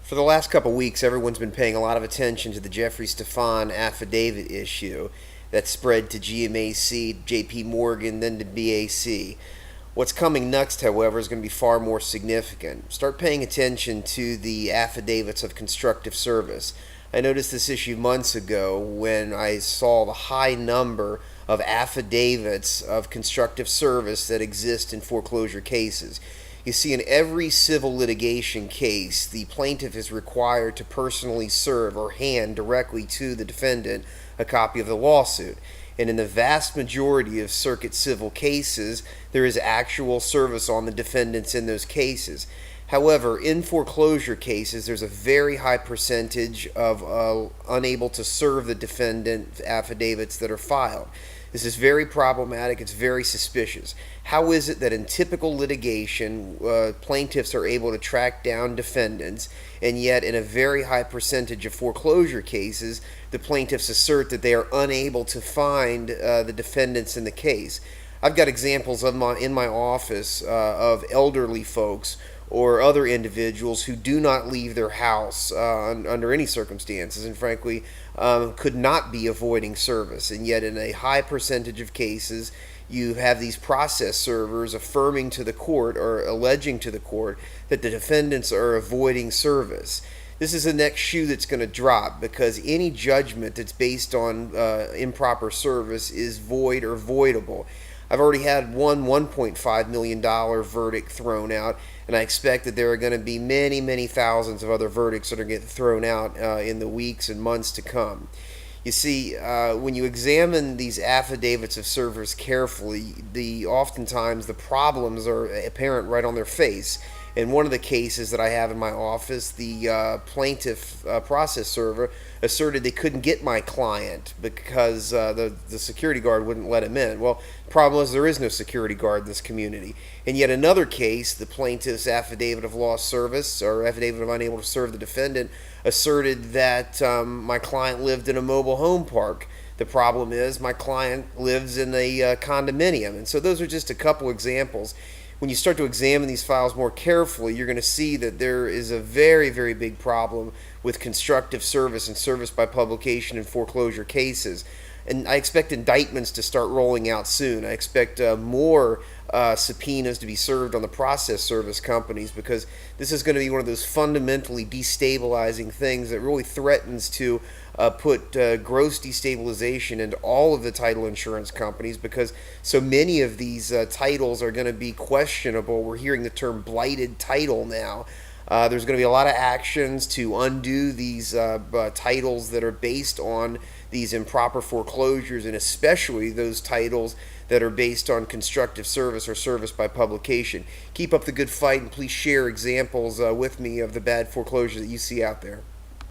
For the last couple of weeks, everyone's been paying a lot of attention to the Stephan affidavit issue that spread to GMAC, JP Morgan, then to BAC. What's coming next, however, is going to be far more significant. Start paying attention to the affidavits of constructive service. I noticed this issue months ago when I saw the high number of affidavits of constructive service that exist in foreclosure cases. You see, in every civil litigation case, the plaintiff is required to personally serve or hand directly to the defendant a copy of the lawsuit. And in the vast majority of circuit civil cases, there is actual service on the defendants in those cases. However, in foreclosure cases, there's a very high percentage of unable to serve the defendant affidavits that are filed. This is very problematic. It's very suspicious. How is it that in typical litigation, plaintiffs are able to track down defendants, and yet in a very high percentage of foreclosure cases, the plaintiffs assert that they are unable to find the defendants in the case? I've got examples in my office of elderly folks or other individuals who do not leave their house under any circumstances, and frankly could not be avoiding service. And yet in a high percentage of cases, you have these process servers affirming to the court or alleging to the court that the defendants are avoiding service. This is the next shoe that's going to drop, because any judgment that's based on improper service is void or voidable. I've already had one $1.5 million verdict thrown out, and I expect that there are going to be many, many thousands of other verdicts that are getting thrown out in the weeks and months to come. You see, when you examine these affidavits of service carefully, oftentimes the problems are apparent right on their face. In one of the cases that I have in my office, the plaintiff process server asserted they couldn't get my client because the security guard wouldn't let him in. Well, the problem is there is no security guard in this community. And yet another case, the plaintiff's affidavit of lost service or affidavit of unable to serve the defendant asserted that my client lived in a mobile home park. The problem is my client lives in a condominium. And so those are just a couple examples. When you start to examine these files more carefully, you're going to see that there is a very, very big problem with constructive service and service by publication in foreclosure cases. And I expect indictments to start rolling out soon. I expect more subpoenas to be served on the process service companies, because this is going to be one of those fundamentally destabilizing things that really threatens to put gross destabilization into all of the title insurance companies, because so many of these titles are going to be questionable. We're hearing the term blighted title now. There's going to be a lot of actions to undo these titles that are based on these improper foreclosures, and especially those titles that are based on constructive service or service by publication. Keep up the good fight, and please share examples with me of the bad foreclosures that you see out there.